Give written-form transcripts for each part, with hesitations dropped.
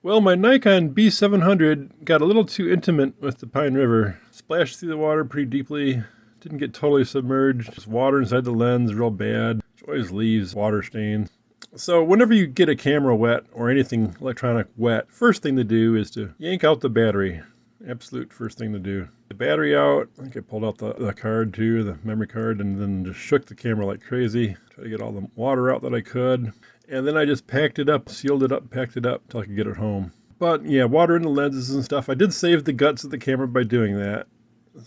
Well, my Nikon B700 got a little too intimate with the Pine River. Splashed through the water pretty deeply. Didn't get totally submerged. Just water inside the lens real bad. Which always leaves water stains. So whenever you get a camera wet or anything electronic wet, first thing to do is to yank out the battery. Absolute first thing to do. The battery out. I think I pulled out the card too, the memory card, and then just shook the camera like crazy. Tried to get all the water out that I could. And then I just packed it up, sealed it up, packed it up until I could get it home. But yeah, water in the lenses and stuff. I did save the guts of the camera by doing that.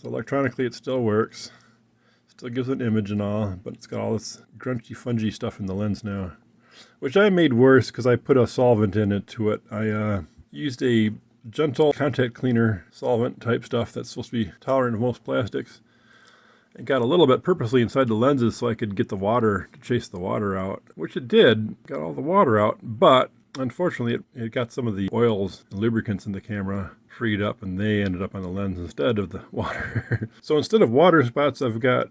So electronically it still works. Still gives an image and all, but it's got all this grungy, fungy stuff in the lens now. Which I made worse because I put a solvent into it. I used a gentle contact cleaner solvent type stuff that's supposed to be tolerant of most plastics. It got a little bit purposely inside the lenses so I could get the water, to chase the water out, which it did, got all the water out, but unfortunately it got some of the oils and lubricants in the camera freed up and they ended up on the lens instead of the water. So instead of water spots, I've got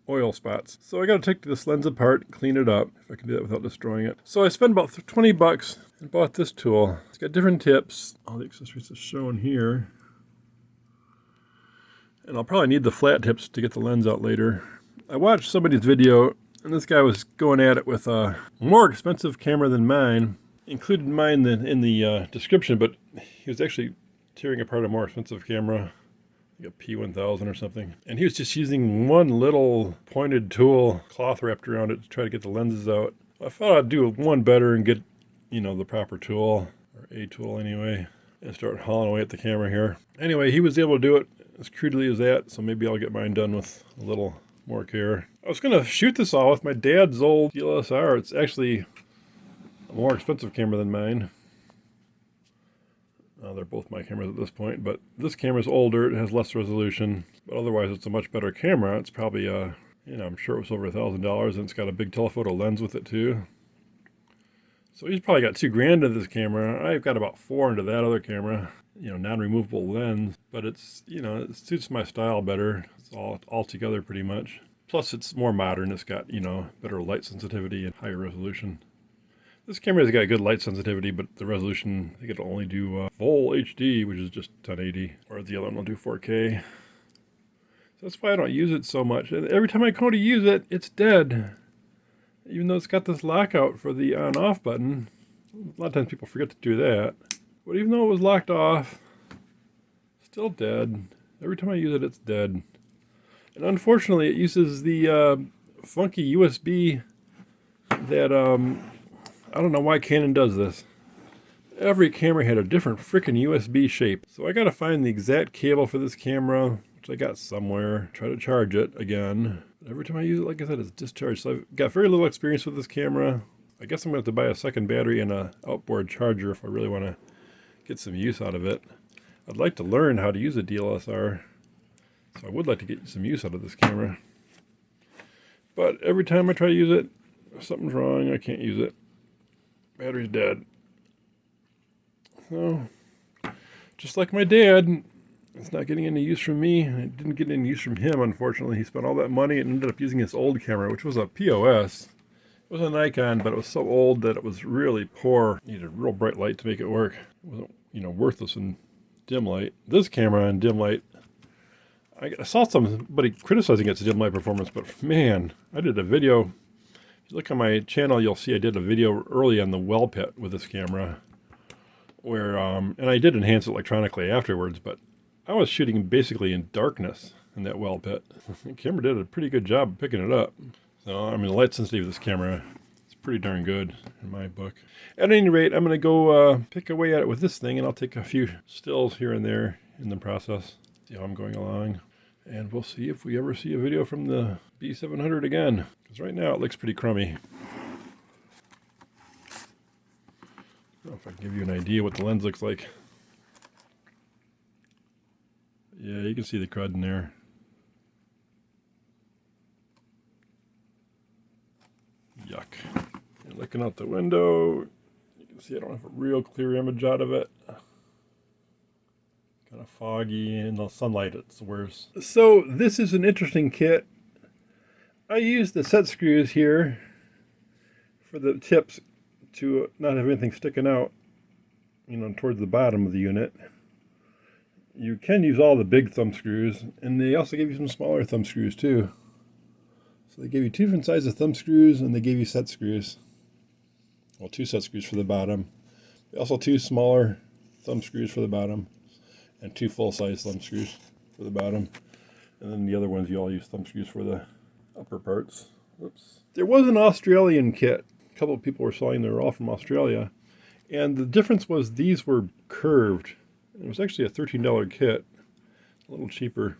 oil spots. So I got to take this lens apart, clean it up, if I can do that without destroying it. So I spent about 20 bucks and bought this tool. It's got different tips. All the accessories are shown here. And I'll probably need the flat tips to get the lens out later. I watched somebody's video, and this guy was going at it with a more expensive camera than mine. Included mine in the description, but he was actually tearing apart a more expensive camera, like a P1000 or something. And he was just using one little pointed tool, cloth wrapped around it to try to get the lenses out. I thought I'd do one better and get, the proper tool, or a tool anyway, and start hauling away at the camera here. Anyway, he was able to do it as crudely as that, so maybe I'll get mine done with a little more care. I was going to shoot this all with my dad's old DSLR. It's actually a more expensive camera than mine. They're both my cameras at this point, but this camera's older, it has less resolution, but otherwise it's a much better camera. It's probably, I'm sure it was over $1,000, and it's got a big telephoto lens with it too. So he's probably got $2,000 into this camera. I've got about $4,000 into that other camera. Non-removable lens, but it's, it suits my style better. It's all together pretty much. Plus it's more modern. It's got, better light sensitivity and higher resolution. This camera's got good light sensitivity, but the resolution, I think it'll only do full HD, which is just 1080, or the other one will do 4K. So that's why I don't use it so much. And every time I go to use it, it's dead. Even though it's got this lockout for the on-off button. A lot of times people forget to do that. But even though it was locked off, still dead. Every time I use it, it's dead. And unfortunately, it uses the funky USB that, I don't know why Canon does this. Every camera had a different freaking USB shape. So I got to find the exact cable for this camera, which I got somewhere. Try to charge it again. But every time I use it, like I said, it's discharged. So I've got very little experience with this camera. I guess I'm going to have to buy a second battery and an outboard charger if I really want to get some use out of it. I'd like to learn how to use a DSLR, so I would like to get some use out of this camera. But every time I try to use it, something's wrong, I can't use it. Battery's dead. So, just like my dad, it's not getting any use from me. It didn't get any use from him, unfortunately. He spent all that money and ended up using his old camera, which was a POS. It was a Nikon, but it was so old that it was really poor. Needed real bright light to make it work. It wasn't, worthless in dim light. This camera in dim light, I saw somebody criticizing its dim light performance, but man, I did a video. If you look on my channel, you'll see I did a video early on the well pit with this camera, where, and I did enhance it electronically afterwards, but I was shooting basically in darkness in that well pit. The camera did a pretty good job of picking it up. So, the light sensitivity of this camera is pretty darn good in my book. At any rate, I'm going to go pick away at it with this thing, and I'll take a few stills here and there in the process, see how I'm going along. And we'll see if we ever see a video from the B700 again, because right now it looks pretty crummy. I don't know if I can give you an idea what the lens looks like. Yeah, you can see the crud in there. Yuck. And looking out the window, you can see I don't have a real clear image out of it. Kind of foggy, and the sunlight, it's worse. So this is an interesting kit. I used the set screws here for the tips to not have anything sticking out. towards the bottom of the unit. You can use all the big thumb screws, and they also give you some smaller thumb screws too. So they gave you two different sizes of thumb screws, and they gave you set screws. Well, two set screws for the bottom. Also two smaller thumb screws for the bottom, and two full-size thumb screws for the bottom. And then the other ones, you all use thumb screws for the upper parts. Oops. There was an Australian kit. A couple of people were selling, they were all from Australia. And the difference was these were curved. It was actually a $13 kit. A little cheaper.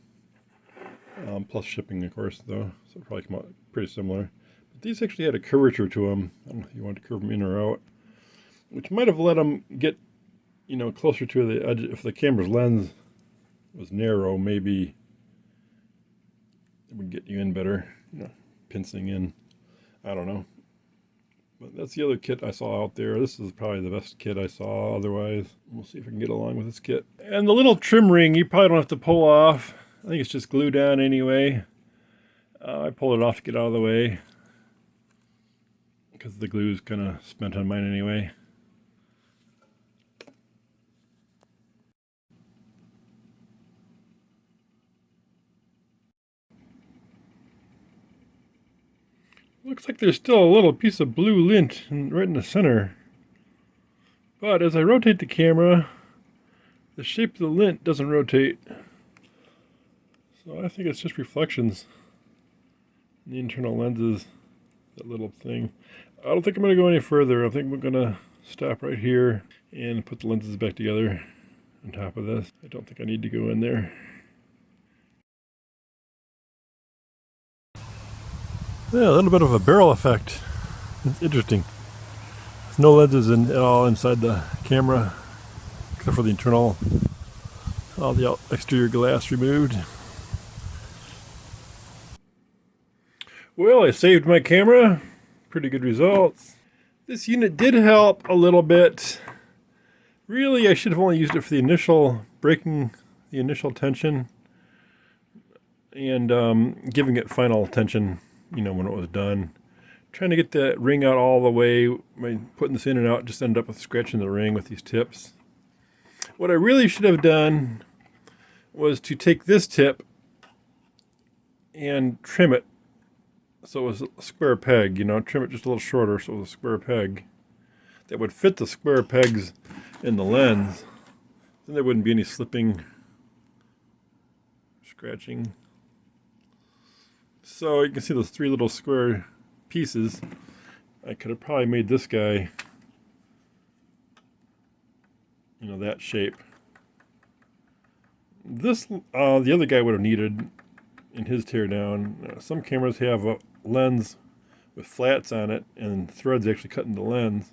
Plus shipping, of course, though. So it probably come out pretty similar. But these actually had a curvature to them. I don't know if you want to curve them in or out. Which might have let them get, closer to the edge. If the camera's lens was narrow, maybe it would get you in better. Pincing in. I don't know. But that's the other kit I saw out there. This is probably the best kit I saw otherwise. We'll see if I can get along with this kit. And the little trim ring, you probably don't have to pull off. I think it's just glued down anyway. I pulled it off to get out of the way, because the glue is kind of spent on mine anyway. Looks like there's still a little piece of blue lint right in the center. But as I rotate the camera, the shape of the lint doesn't rotate. So I think it's just reflections in the internal lenses, that little thing. I don't think I'm going to go any further. I think we're going to stop right here and put the lenses back together on top of this. I don't think I need to go in there. Yeah, a little bit of a barrel effect. It's interesting. There's no lenses at all inside the camera, except for the internal, all the exterior glass removed. Well, I saved my camera. Pretty good results. This unit did help a little bit. Really, I should have only used it for the initial breaking the initial tension and giving it final tension, when it was done. Trying to get that ring out all the way, by putting this in and out, just ended up with scratching the ring with these tips. What I really should have done was to take this tip and trim it so it was a square peg, trim it just a little shorter so it was a square peg that would fit the square pegs in the lens. Then there wouldn't be any slipping, scratching. So you can see those three little square pieces. I could have probably made this guy, that shape. This, the other guy would have needed in his teardown. Some cameras have a lens with flats on it and threads actually cut into the lens.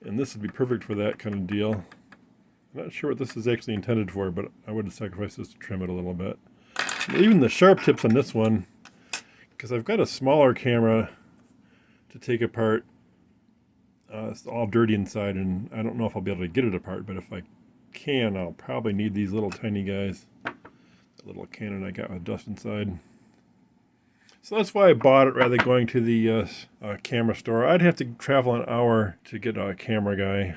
And this would be perfect for that kind of deal. I'm not sure what this is actually intended for, but I would have sacrificed this to trim it a little bit. Even the sharp tips on this one, because I've got a smaller camera to take apart. It's all dirty inside, and I don't know if I'll be able to get it apart, but if I can, I'll probably need these little tiny guys. That little Canon I got with dust inside. So that's why I bought it rather than going to the camera store. I'd have to travel an hour to get a camera guy.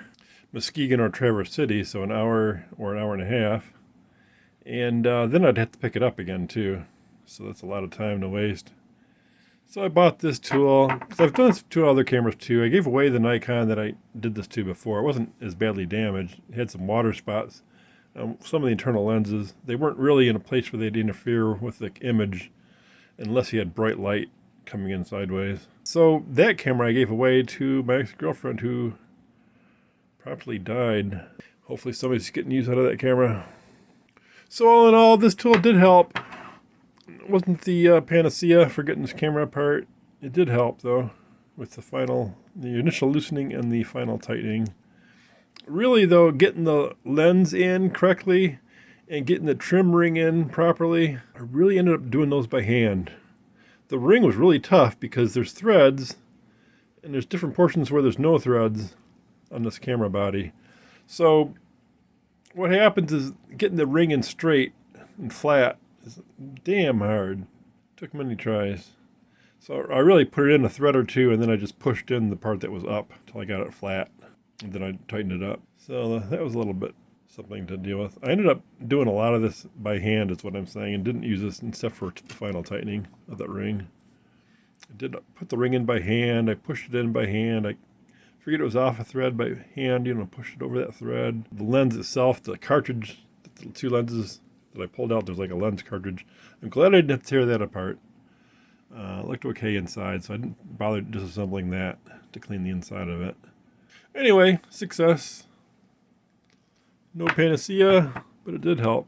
Muskegon or Traverse City, so an hour or an hour and a half. And then I'd have to pick it up again too. So that's a lot of time to waste. So I bought this tool, because I've done this with two other cameras too. I gave away the Nikon that I did this to before. It wasn't as badly damaged. It had some water spots. Some of the internal lenses, they weren't really in a place where they'd interfere with the image unless you had bright light coming in sideways. So that camera I gave away to my ex-girlfriend who promptly died. Hopefully somebody's getting use out of that camera. So all in all, this tool did help. It wasn't the panacea for getting this camera apart. It did help though, with the initial loosening and the final tightening. Really though, getting the lens in correctly and getting the trim ring in properly, I really ended up doing those by hand. The ring was really tough because there's threads and there's different portions where there's no threads on this camera body. So what happens is getting the ring in straight and flat is damn hard. Took many tries. So I really put it in a thread or two and then I just pushed in the part that was up until I got it flat. and then I tightened it up. So that was a little bit something to deal with. I ended up doing a lot of this by hand, is what I'm saying, and didn't use this except for the final tightening of that ring. I did put the ring in by hand. I pushed it in by hand. I figured it was off a thread by hand, pushed it over that thread. The lens itself, the cartridge, the 2 lenses that I pulled out, there's like a lens cartridge. I'm glad I didn't have to tear that apart. It looked okay inside, so I didn't bother disassembling that to clean the inside of it. Anyway, success. No panacea, but it did help.